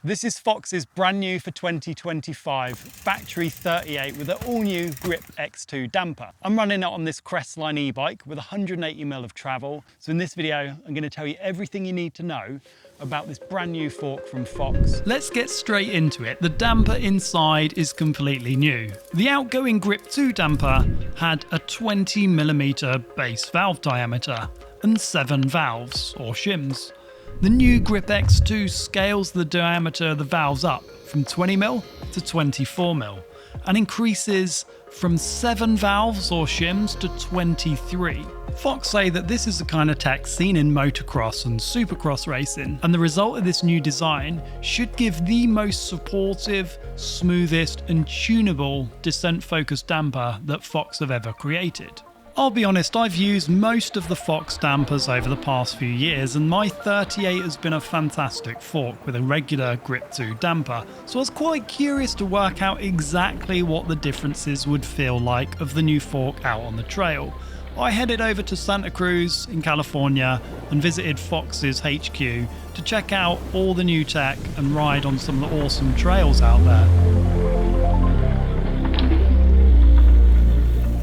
This is Fox's brand new for 2025 Factory 38 with an all new GripX2 damper. I'm running it on this Crestline e-bike with 180mm of travel. So in this video, I'm going to tell you everything you need to know about this brand new fork from Fox. Let's get straight into it. The damper inside is completely new. The outgoing Grip2 damper had a 20mm base valve diameter and 7 valves, or shims. The new GripX2 scales the diameter of the valves up from 20mm to 24mm and increases from 7 valves or shims to 23. Fox say that this is the kind of tech seen in motocross and supercross racing, and the result of this new design should give the most supportive, smoothest and tunable descent-focused damper that Fox have ever created. I'll be honest, I've used most of the Fox dampers over the past few years, and my 38 has been a fantastic fork with a regular Grip2 damper, so I was quite curious to work out exactly what the differences would feel like of the new fork out on the trail. I headed over to Santa Cruz in California and visited Fox's HQ to check out all the new tech and ride on some of the awesome trails out there.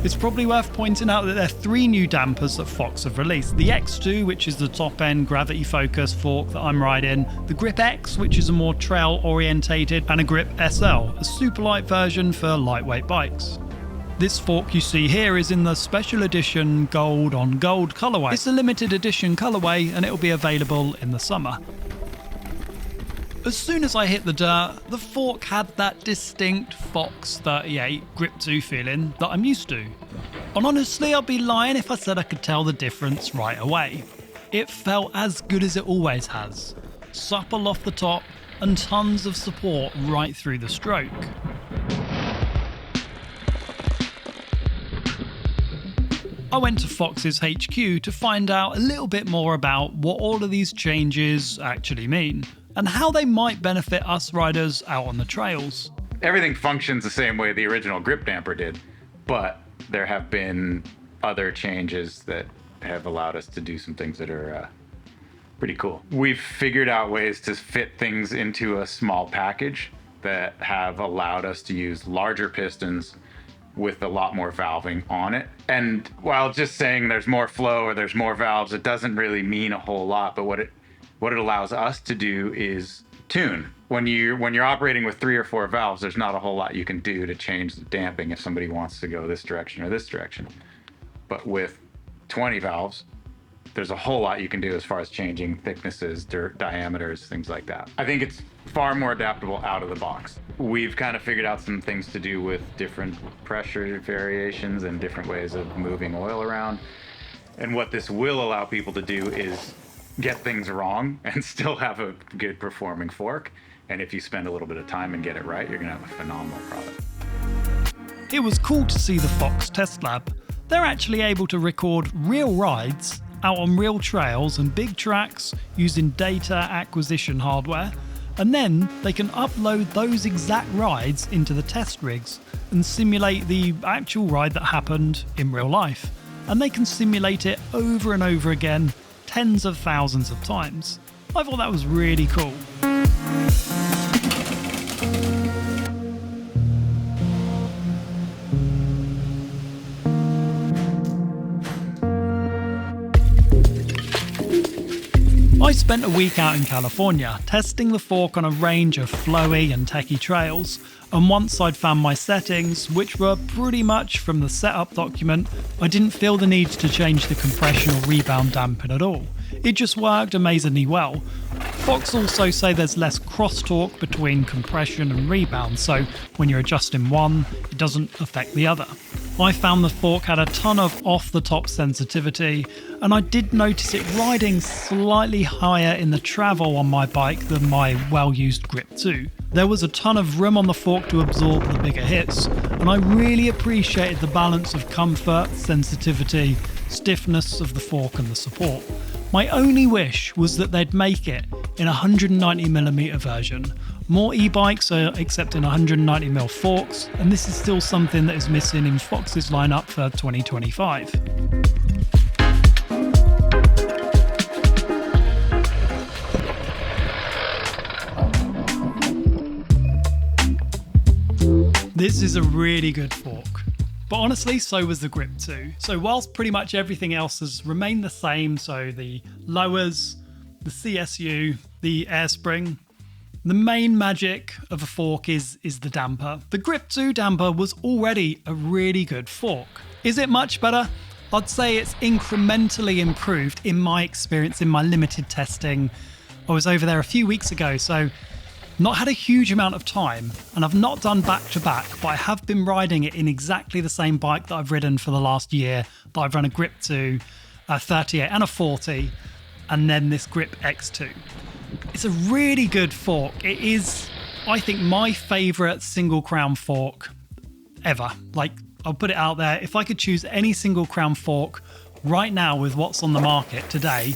It's probably worth pointing out that there are 3 new dampers that Fox have released. The X2, which is the top-end gravity-focused fork that I'm riding, the GripX, which is a more trail-orientated, and a Grip SL, a super light version for lightweight bikes. This fork you see here is in the special edition gold on gold colourway. It's a limited edition colourway and it will be available in the summer. As soon as I hit the dirt, the fork had that distinct Fox 38 Grip2 feeling that I'm used to. And honestly, I'd be lying if I said I could tell the difference right away. It felt as good as it always has. Supple off the top and tons of support right through the stroke. I went to Fox's HQ to find out a little bit more about what all of these changes actually mean, and how they might benefit us riders out on the trails. Everything functions the same way the original grip damper did, but there have been other changes that have allowed us to do some things that are pretty cool. We've figured out ways to fit things into a small package that have allowed us to use larger pistons with a lot more valving on it. And while just saying there's more flow or there's more valves, it doesn't really mean a whole lot, but what it allows us to do is tune. When you're operating with 3 or 4 valves, there's not a whole lot you can do to change the damping if somebody wants to go this direction or this direction. But with 20 valves, there's a whole lot you can do as far as changing thicknesses, diameters, things like that. I think it's far more adaptable out of the box. We've kind of figured out some things to do with different pressure variations and different ways of moving oil around. And what this will allow people to do is get things wrong and still have a good performing fork. And if you spend a little bit of time and get it right, you're gonna have a phenomenal product. It was cool to see the Fox Test Lab. They're actually able to record real rides out on real trails and big tracks using data acquisition hardware, and then they can upload those exact rides into the test rigs and simulate the actual ride that happened in real life. And they can simulate it over and over again, tens of thousands of times. I thought that was really cool. I spent a week out in California testing the fork on a range of flowy and techie trails, and once I'd found my settings, which were pretty much from the setup document, I didn't feel the need to change the compression or rebound damping at all. It just worked amazingly well. Fox also say there's less crosstalk between compression and rebound, so when you're adjusting one, it doesn't affect the other. I found the fork had a ton of off-the-top sensitivity, and I did notice it riding slightly higher in the travel on my bike than my well-used Grip2. There was a ton of room on the fork to absorb the bigger hits, and I really appreciated the balance of comfort, sensitivity, stiffness of the fork and the support. My only wish was that they'd make it in a 190mm version. More e-bikes are accepting 190mm forks, and this is still something that is missing in Fox's lineup for 2025. This is a really good fork. But honestly, so was the GripX2. So whilst pretty much everything else has remained the same, so the lowers, the CSU, the air spring, the main magic of a fork is the damper. The GripX2 damper was already a really good fork. Is it much better? I'd say it's incrementally improved in my experience, in my limited testing. I was over there a few weeks ago, so not had a huge amount of time, and I've not done back to back, but I have been riding it in exactly the same bike that I've ridden for the last year, that I've run a GripX2, a 38 and a 40, and then this GripX2. It's a really good fork. It is, I think, my favourite single crown fork ever. Like, I'll put it out there, if I could choose any single crown fork right now with what's on the market today,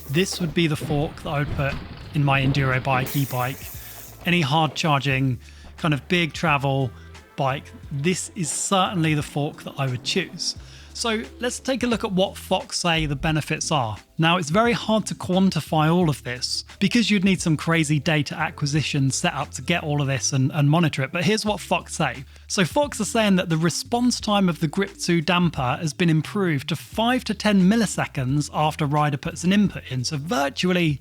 this would be the fork that I would put in my enduro bike, e-bike. Any hard charging, kind of big travel bike, this is certainly the fork that I would choose. So let's take a look at what Fox say the benefits are. Now, it's very hard to quantify all of this because you'd need some crazy data acquisition set up to get all of this and monitor it. But here's what Fox say. So Fox are saying that the response time of the GripX2 damper has been improved to 5 to 10 milliseconds after rider puts an input in. So virtually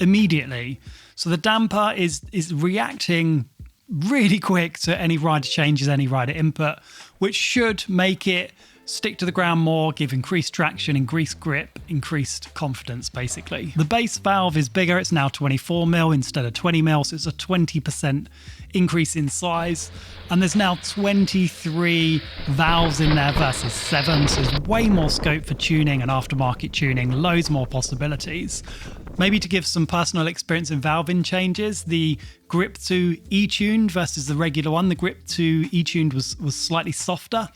immediately. So the damper is reacting really quick to any rider changes, any rider input, which should make it stick to the ground more, give increased traction, increased grip, increased confidence, basically. The base valve is bigger. It's now 24mm instead of 20mm, so it's a 20% increase in size. And there's now 23 valves in there versus 7, so there's way more scope for tuning and aftermarket tuning, loads more possibilities. Maybe to give some personal experience in valve-in changes, the GripX2 E-tuned versus the regular one, the GripX2 E-tuned was slightly softer,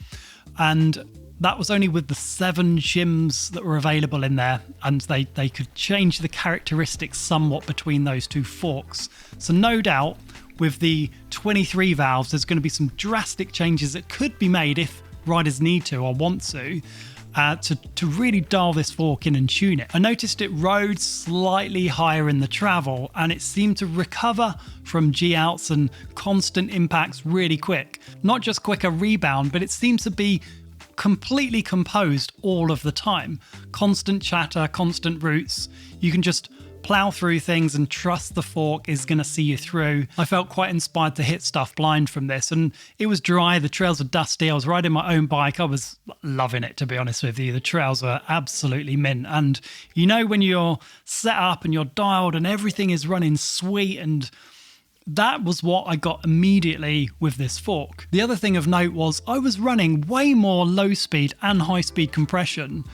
and that was only with the 7 shims that were available in there, and they could change the characteristics somewhat between those two forks. So no doubt with the 23 valves, there's going to be some drastic changes that could be made if riders need to or want to really dial this fork in and tune it. I noticed it rode slightly higher in the travel, and it seemed to recover from G-outs and constant impacts really quick. Not just quicker rebound, but it seems to be completely composed all of the time. Constant chatter, constant roots. You can just plow through things and trust the fork is going to see you through. I felt quite inspired to hit stuff blind from this, and it was dry, the trails were dusty, I was riding my own bike, I was loving it, to be honest with you. The trails were absolutely mint, and you know when you're set up and you're dialed and everything is running sweet, and that was what I got immediately with this fork. The other thing of note was I was running way more low speed and high speed compression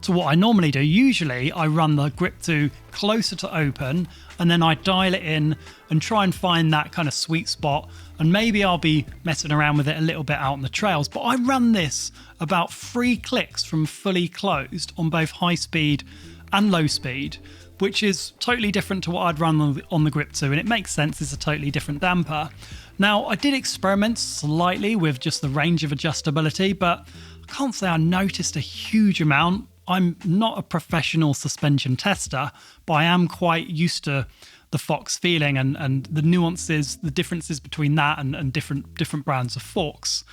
to what I normally do. Usually I run the GripX2 closer to open, and then I dial it in and try and find that kind of sweet spot, and maybe I'll be messing around with it a little bit out on the trails. But I ran this about 3 clicks from fully closed on both high speed and low speed, which is totally different to what I'd run on the GripX2, and it makes sense. It's a totally different damper. Now, I did experiment slightly with just the range of adjustability, but I can't say I noticed a huge amount. I'm not a professional suspension tester, but I am quite used to the Fox feeling and the nuances, the differences between that and different brands of forks.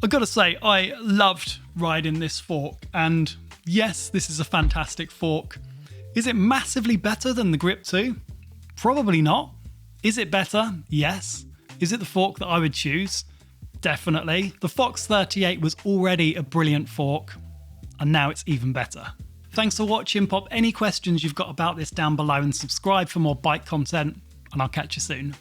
I've got to say, I loved riding this fork, and yes, this is a fantastic fork. Is it massively better than the GripX2? Probably not. Is it better? Yes. Is it the fork that I would choose? Definitely. The Fox 38 was already a brilliant fork, and now it's even better. Thanks for watching. Pop any questions you've got about this down below and subscribe for more bike content, and I'll catch you soon.